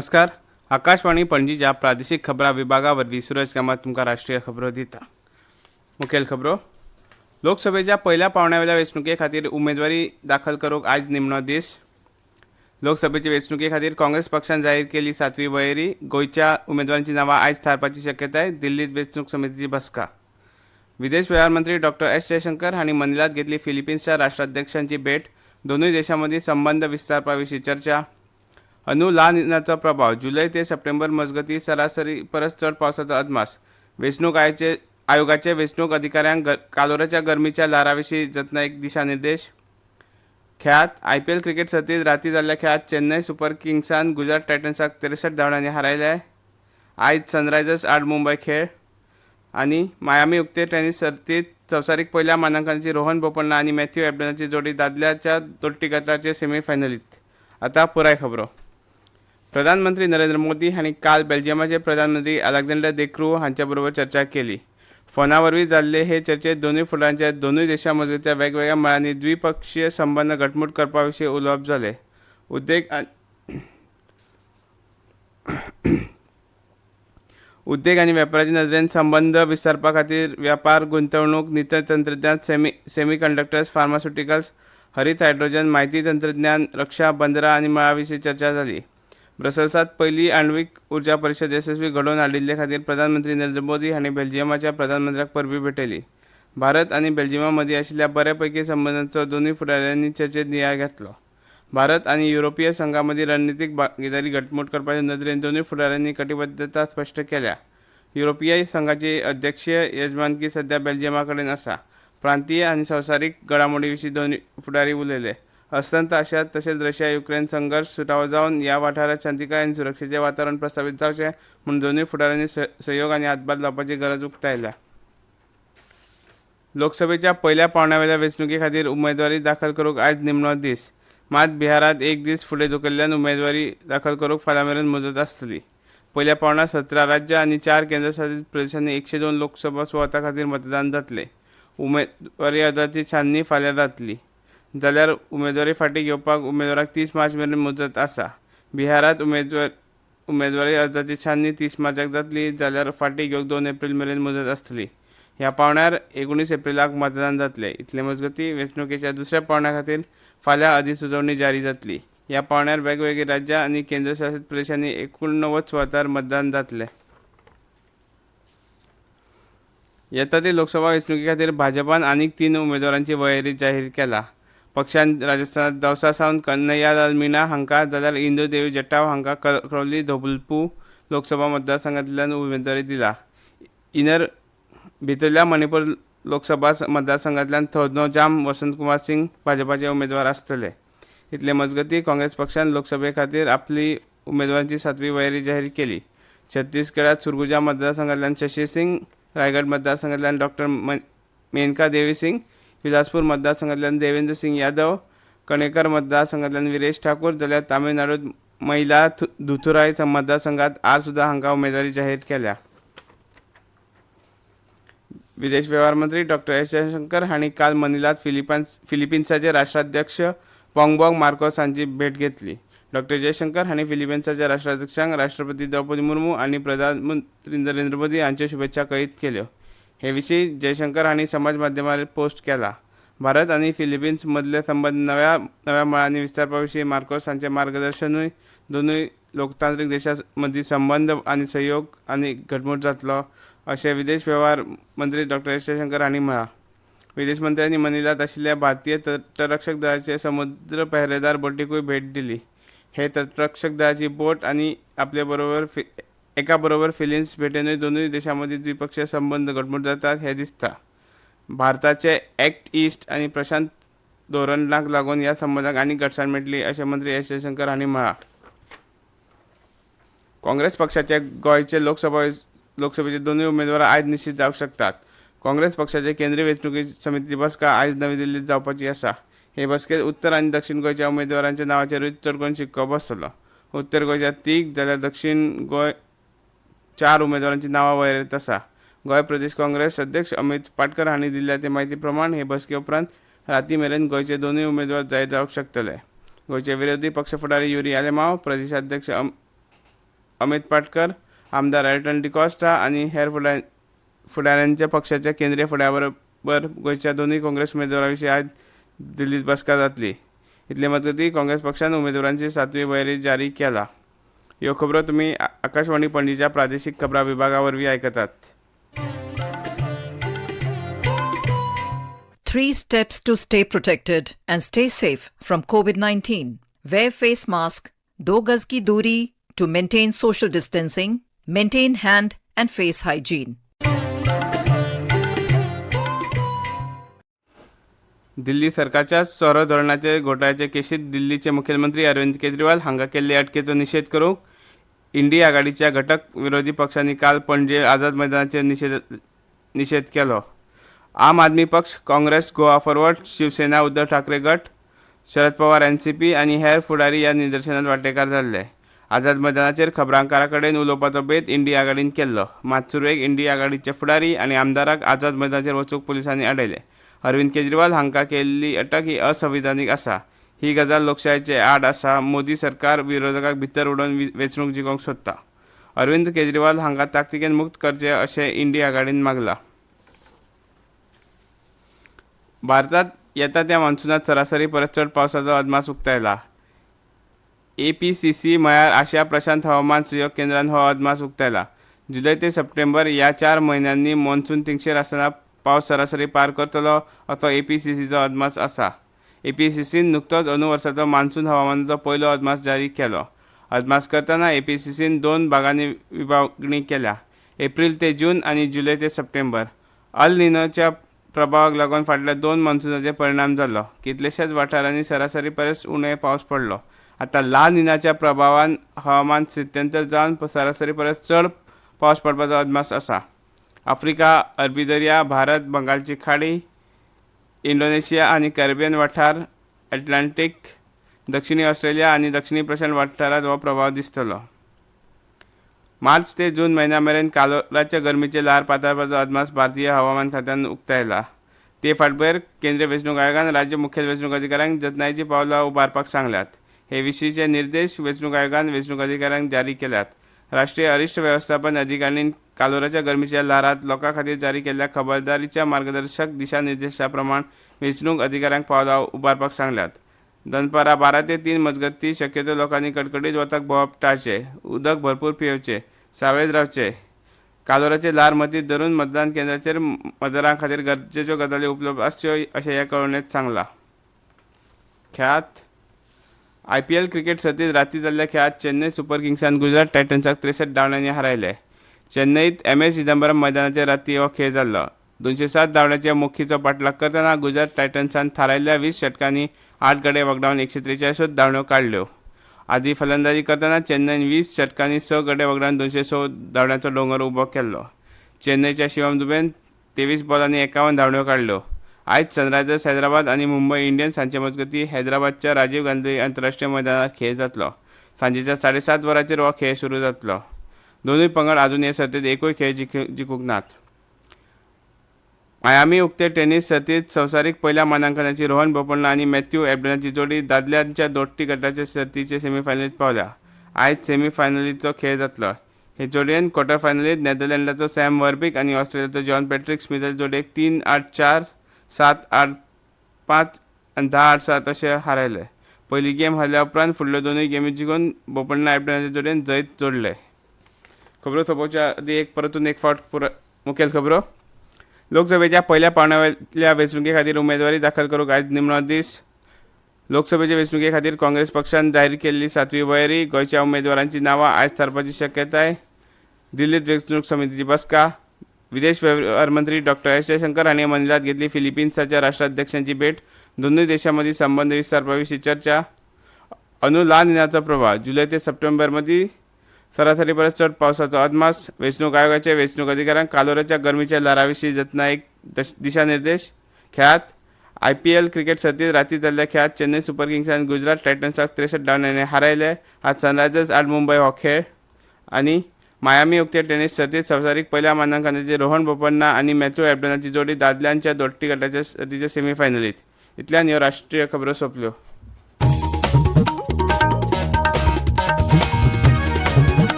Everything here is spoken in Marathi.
नमस्कार. आकाशवाणी पणजीच्या प्रादेशीक खबरां विभागावरवीं सूरज कामत तुमकां राष्ट्रीय खबरो दिता. मुखेल खबरो. लोकसभेच्या पहिल्या पावण्यावेल्या वेंचणुके खातीर उमेदवारी दाखल करूंक आयज निमणो दीस. लोकसभेचे वेंचणुके खातीर काँग्रेस पक्षान जाहीर केली 7वी वळेरी. गोंयच्या उमेदवारांची नांवां आयज थारपाची शक्यताय. दिल्लीत वेंचणूक समितीची बसका. विदेश वेव्हार मंत्री डॉ. एस जयशंकर हांणी मनिलात घेतली फिलिपिन्सच्या राष्ट्राध्यक्षांची भेट. दोनूय देशां संबंद विस्तारपाविशीं चर्चा. ला निनाचो प्रभाव. जुलय ते सप्टेंबर मजगतीं सरासरी परस चड पावसाचो अदमास. वेंचणूक आयोगाचे वेंचणूक अधिकाऱ्यांक कालोराच्या गरमीच्या ल्हाराविशीं जतनायेक दिशानिर्देश. खेळांत IPL क्रिकेट सर्तींत रातीं जाल्ल्या खेळांत चेन्नय सुपर किंग्सान गुजरात टायटन्साक 63 धांवड्यांनी हारयले. आयज सनरायझर्स आड मुंबय खेळ. आनी मायामी उक्ते टेनीस सर्तींत संवसारीक पयल्या मानांकनाची रोहन बोपण्णा आनी मॅथ्यू एबडनाची जोडी दादल्याच्या दोट्टी गटाचे सेमीफायनलींत. आतां पुराय खबरो. प्रधानमंत्री नरेंद्र मोदी हांणी काल बेल्जियमाचे प्रधानमंत्री अलेक्झांडर दे क्रू हांचे बरोबर चर्चा केली. फोना वरवीं जाल्ले हे चर्चेत दोनूय फुडाऱ्यांचे दोनूय देशां मजगतीं वेगवेगळ्या मळांनी द्विपक्षीय संबंद घटमूट करपा विशीं उलोवप जालें. उद्देग आनी वेपाराचे नदरेन संबंद विस्तारपा खातीर वेपार, गुंतवणूक, नितळ तंत्रज्ञान, सेमीकंडक्टर्स, फार्मास्युटिकल्स, हरीत हायड्रोजन, म्हायती तंत्रज्ञान, रक्षा, बंदरां आनी मळां विशीं चर्चा जाली. ब्रसल्सांत पयली आण्वीक उर्जा परिशद येसस्वी घडोवन हाडिल्ले खातीर प्रधानमंत्री नरेंद्र मोदी हांणी बेल्जियमाच्या प्रधानमंत्र्याक परबीं भेटयली. भारत आनी बेल्जियमा मदीं आशिल्ल्या बऱ्यापैकी संबंदांचो दोनूय फुडाऱ्यांनी चर्चेत नियाळ घेतलो. भारत आनी युरोपीय संघा मदीं रणनीतीक भागीदारी घटमूट करपाचे नदरेन दोनूय फुडाऱ्यांनी कटिबद्धता स्पश्ट केल्या. युरोपीय संघाची अध्यक्षीय येजमानकी सध्या बेल्जियमा कडेन आसा. प्रांतीय आनी संवसारीक घडामोडी विशीं दोनूय फुडारी उलयले. अस्तंत आशियांत तशेंच रशिया युक्रेन संघर्श सुटावो जावन ह्या वाठारांत शांतीकाय आनी सुरक्षेचें वातावरण प्रस्थापीत जावचें म्हूण दोनूय फुडाऱ्यांनी सहयोग आनी हातभार लावपाची गरज उक्तायल्या. लोकसभेच्या पहिल्या पावण्यावेल्या वेंचणुके खातीर उमेदवारी दाखल करूंक आयज निमणो दीस. मात बिहारांत एक दीस फुडें धुकल्ल्यान उमेदवारी दाखल करूंक फाल्यां मेरेन मुजत आसतली. पयल्या पावण्यात 17 राज्यां आनी 4 केंद्रशासीत प्रदेशांनी 102 लोकसभा सुवातां खातीर मतदान जातलें. उमेदवारी अर्जाची छाननी फाल्यां जातली. जाल्यार उमेदवारी फाटीं घेवपाक उमेदवाराक 30 मार्च मेरेन मुजत आसा. बिहारांत उमेदवारी अर्जाची छाननी 30 मार्चाक जातली. जाल्यार फाटीं घेवंक 2 एप्रील मेरेन मुजत आसतली. ह्या पावण्यार 19 एप्रिलाक मतदान जातलें. इतले मजगतीं वेंचणुकेच्या दुसऱ्या पावण्या खातीर फाल्यां अधिसुचोवणी जारी जातली. ह्या पावण्यार वेगवेगळी राज्यां आनी केंद्रशासीत प्रदेशांनी 89 सुवातांर मतदान जातलें. येता ते लोकसभा वेंचणुके खातीर भाजपान आनीक 3 उमेदवारांची वळेरी जाहीर केला. पक्षान राजस्थानांत दौसा सावन कन्हैयालाल मीना हांकां, जाल्यार इंदू देवी जट्टाव हांकां करौली धोबुलपू लोकसभा मतदारसंघांतल्यान उमेदवारी दिला. भितरल्या मणिपूर लोकसभा मतदारसंघांतल्यान थोरनोजाम वसंतकुमार सिंग भाजपाचे उमेदवार आसतले. इतले मजगतीं काँग्रेस पक्षान लोकसभे खातीर आपली उमेदवारांची 7वी वळेरी जाहीर केली. छत्तीसगडांत सुरगुजा मतदारसंघांतल्यान शशी सिंग, रायगड मतदारसंघांतल्यान डॉ. मेनका देवी सिंग, बिलासपूर मतदारसंघांतल्यान देवेंद्र सिंग यादव, कणेकर मतदारसंघांतल्यान विरेश ठाकूर, जाल्यार तामिळनाडूंत महिला दुथुराई मतदारसंघांत आर सुद्धा हांकां उमेदवारी जाहीर केल्या. विदेश वेव्हार मंत्री डॉ. एस जयशंकर हांणी काल मनिलात फिलिपिन्साचे राष्ट्राध्यक्ष पॉंगबॉग मार्कोस हांची भेट घेतली. डॉ. जयशंकर हांणी फिलिपिन्साच्या राष्ट्राध्यक्षांक राष्ट्रपती द्रौपदी मुर्मू आनी प्रधानमंत्री नरेंद्र मोदी हांच्यो शुभेच्छा कळीत केल्यो. हे विशीं जयशंकर हांणी समाज माध्यमार पोस्ट केला. भारत आनी फिलिपिन्स मदले संबंद नव्या मळांनी विस्तारपा विशीं मार्कोस हांचें मार्गदर्शनूय दोनूय लोकतांत्रीक देशां मदीं संबंद आनी सहयोग आनी घटमूट जातलो अशें विदेश वेव्हार मंत्री डॉ. एस जयशंकर हांणी म्हळां. विदेश मंत्र्यांनी मनिलात आशिल्ल्या भारतीय तटरक्षक दळाचे समुद्र पेहेरेदार बोटीकूय भेट दिली. हे तटरक्षक दळाची बोट आनी आपले बरोबर एका बरोबर फिलिपिन्स भेटेनूय दोनूय देशां मदीं द्विपक्षीय संबंद घटमूट जातात हें दिसता. भारताचे ॲक्ट ईस्ट आनी प्रशांत धोरणाक लागून ह्या संबंदाक आनीक घटसाण मेळटली अशें मंत्री एस जयशंकर हांणी म्हळां. काँग्रेस पक्षाचे गोंयचे लोकसभेचे दोनूय उमेदवार आयज निश्चित जावंक शकतात. काँग्रेस पक्षाचे केंद्रीय वेंचणुक समितीची बसका आयज नवी दिल्लींत जावपाची आसा. हे बसकेंत उत्तर आनी दक्षिण गोंयच्या उमेदवारांच्या नांवाचेरूच चड करून शिक्को बसतलो. उत्तर गोंयच्या 3 जाल्यार दक्षिण गोंय 4 उमेदवारांची नांवां वळेरेंत आसा. गोंय प्रदेश काँग्रेस अध्यक्ष अमित पाटकर हांणी दिल्ल्या ते म्हायती प्रमाण हे बसके उपरांत राती मेरेन गोंयचे दोनूय उमेदवार जाहीर जावंक शकतले. गोंयचे विरोधी पक्ष फुडारी युरी आलेमांव, प्रदेशाध्यक्ष अमित पाटकर, आमदार एल्टन डिकॉस्टा आणि हेर फुडाऱ्यांच्या पक्षाच्या केंद्रीय फुडाऱ्याबरोबर गोंयच्या दोनूय काँग्रेस उमेदवारांविशीं आज दिल्लीत बसका जातली. इतले मजगतीं काँग्रेस पक्षान उमेदवारांची 7वी वळेरी जारी केला. ह्यो खबरो तुमी आकाशवाणी पणजीच्या प्रादेशीक खबरां विभागा वरवीं आयकतात. 3 steps to stay protected and stay safe from COVID-19. Wear face mask, 2 गज की दूरी to maintain social distancing, maintain hand and face hygiene. Delhi सरकारच्या सोरो धोरणाचे घोटाळ्याचे केशीत दिल्लीचे मुखेलमंत्री अरविंद केजरीवाल हांगा केल्ले अटकेचो निशेध करूंक इंडी आघाडीच्या घटक विरोधी पक्षांनी काल पणजे आझाद मैदानाचेर निशेध केलो. आम आदमी पक्ष, काँग्रेस, गोवा फॉरवर्ड, शिवसेना, उद्धव ठाकरे गट, शरद पवार एनसीपी आणि हेर फुडारी ह्या निदर्शनात वांटेकार जाल्ले. आझाद मैदानाचेर खबरांकारां कडेन उलोवपाचो बेत इंडी आघाडीन केल्लो. मात सुरवेक इंडी आघाडीचे फुडारी आनी आमदाराक आझाद मैदानाचेर वचूंक पुलिसांनी आडयले. अरविंद केजरीवाल हांकां केल्ली अटक ही असंविधानीक आसा. ही गजाल लोकशायेचे आड आसा. मोदी सरकार विरोधकांक भितर उडोवन वेंचणूक जिखोवंक सोदता. अरविंद केजरीवाल हांकां ताकतिकेन मुक्त करचे अशें इंडी आघाडीन मागलां. भारतात येता त्या मान्सूनात सरासरी परस चड पावसाचो अदमास उक्तायला. APCC म्हळ्यार आशिया प्रशांत हवामान सहयोग केंद्रान हो अदमास उक्तायला. जुलय ते सप्टेंबर ह्या 4 म्हयन्यांनी मॉन्सून तिंगशेर आसतना पावस सरासरी पार करतलो असो APCCचो अदमास आसा. APCCन नुकतोच अंदू वर्साचो मान्सून हवामानाचो पयलो अदमास जारी केलो. अदमास करतना APCCन 2 भागांनी विभागणी केल्या: एप्रिल ते जून आनी जुलय ते सप्टेंबर. अल निनोच्या प्रभावाक लागून फाटल्या 2 मान्सूनाचेर परिणाम जालो. कितलेशेच वाठारांनी सरासरी परस उणे पावस पडलो. आतां ला निनाच्या प्रभावान हवामान स्थित्यंतर जावन सरासरी परस चड पावस पडपाचो अदमास आसा. आफ्रिका, अरबी दर्या, भारत, बंगालची खाडी, इंडोनेशिया आनी कॅरिबियन वाठार, अटलांटीक, दक्षिणी ऑस्ट्रेलिया आनी दक्षिणी प्रशांत वाठारांत हो प्रभाव दिसतलो. मार्च ते जून म्हयन्या मेरेन कालोराच्या गरमेची ल्हार पातळपाचो अदमास भारतीय हवामान खात्यान उक्तायला. ते फाटभुंयेर केंद्रीय वेंचणूक आयोगान राज्य मुखेल वेंचणूक अधिकाऱ्यांक जतनायेची पावलां उबारपाक सांगल्यात. हे विशींचे निर्देश वेंचणूक आयोगान वेंचणूक अधिकाऱ्यांक जारी केल्यात. राष्ट्रीय अरिश्ट वेवस्थापन अधिकाऱ्यांनी कालोराच्या गरमेच्या ल्हारांत लोकां खातीर जारी केल्ल्या खबरदारीच्या मार्गदर्शक दिशा निर्देशा प्रमाण वेंचणूक अधिकाऱ्यांक पावलां उबारपाक सांगल्यात. दनपारां 12 ते 3 मजगतीं शक्यतो लोकांनी कडकडीत वताक भोंवप टाळचें, उदक भरपूर पियेवचें, सावळेत रावचें. कालोराची ल्हार मतींत धरून मतदान केंद्राचेर मतदारां खातीर गरजेच्यो गजाली उपलब्ध आसच्यो अशें ह्या कळोवणेंत सांगलां. खेळांत IPL क्रिकेट सर्तींत रातीं जाल्ल्या खेळांत चेन्नई सुपर किंग्सान गुजरात टायटन्साक 63 धांवड्यांनी हारयले. चेन्नईत MS चिदंबरम मैदानाचेर रातीं हो खेळ जाल्लो. 207 धांवड्याच्या मोखीचो पाठलाग करतना गुजरात टायटन्सान थारायल्ल्या 20 षटकांनी 8 गडे वगडावन 143 धांवड्यो काडल्यो. आदी फलंदाजी करतना चेन्नईन 20 षटकांनी 6 गडे वगडावन 206 धांवड्यांचो डोंगर उबो केल्लो. चेन्नईच्या शिवम दुबेन 23 बॉलांनी 51 धांवड्यो काडल्यो. आयज सनरायझर्स हैदराबाद आनी मुंबय इंडियन्स हांचे मजगतीं हैदराबादच्या राजीव गांधी आंतरराष्ट्रीय मैदानार खेळ जातलो. सांजेच्या 7:30 वरांचेर हो खेळ सुरू जातलो. दोनूय पंगड आजून हे सर्तींत एकूय खेळ जिखूंक नात. मायामी उक्ते टेनिस सर्तींत संवसारीक पयल्या मानांकनाची रोहन बोपण्णा आनी मॅथ्यू एबडनाची जोडी दादल्यांच्या दोट्टी गटाचे सर्तीचे सेमीफायनलींत पावल्या. आयज सेमीफायनलीचो खेळ जातलो. हे जोडयेन क्वॉर्टर फायनलींत नेदरलँडाचो सॅम वर्बिक आनी ऑस्ट्रेलियाचो जॉन पॅट्रिक स्मिथाचे जोडयेक 3-8-4, 7-8-5 आनी 10-8-7 अशें हारयले. पयली गेम हारल्या उपरांत फुडल्यो दोनूय गेमी जिखून बोपण्णा एबडनाच्या जोडयेन जैत जोडले. खबरो सोंपोवच्या आदीं परतून एक फावट मुखेल खबरो. लोकसभेच्या पयल्या पावण्यावेल्या वेंचणुके खातीर उमेदवारी दाखल करूंक आयज निमणो दीस. लोकसभेचे वेंचणुके खातीर काँग्रेस पक्षान जाहीर केल्ली 7वी वळेरी. गोंयच्या उमेदवारांची नांवां आयज थारपाची शक्यताय. दिल्लीत वेंचणूक समितीची बसका. विदेश वेव्हार मंत्री डॉक्टर एस जयशंकर हांणी मनिलात घेतली फिलिपिन्साच्या राष्ट्राध्यक्षांची भेट. दोनूय देशां संबंद विस्तारपा विशीं चर्चा. अंदू ला निनाचो प्रभाव. जुलय ते सप्टेंबर मदीं सरासरी परस चड पावसाचो अदमास. वेंचणूक आयोगाचे वेंचणूक अधिकाऱ्यांक कालोराच्या गरमेच्या ल्हारा विशीं जतनायेक दिशा निर्देश. खेळांत IPL क्रिकेट सर्तींत रातीं जाल्ल्या खेळांत चेन्नई सुपर किंग्सान गुजरात टायटन्साक 63 धांवड्यांनी हारयले. आज सनरायझर्स आड मुंबय हो खेळ. आनी मायामी उक्ते टेनिस सर्तींत संवसारीक पयल्या मानांकनाची रोहन बोपण्णा आनी मॅथ्यू एबडनाची जोडी दादल्यांच्या दोट्टी गटाच्या सर्तीच्या सेमीफायनलींत. इतल्यान ह्यो राष्ट्रीय खबरो सोंपल्यो.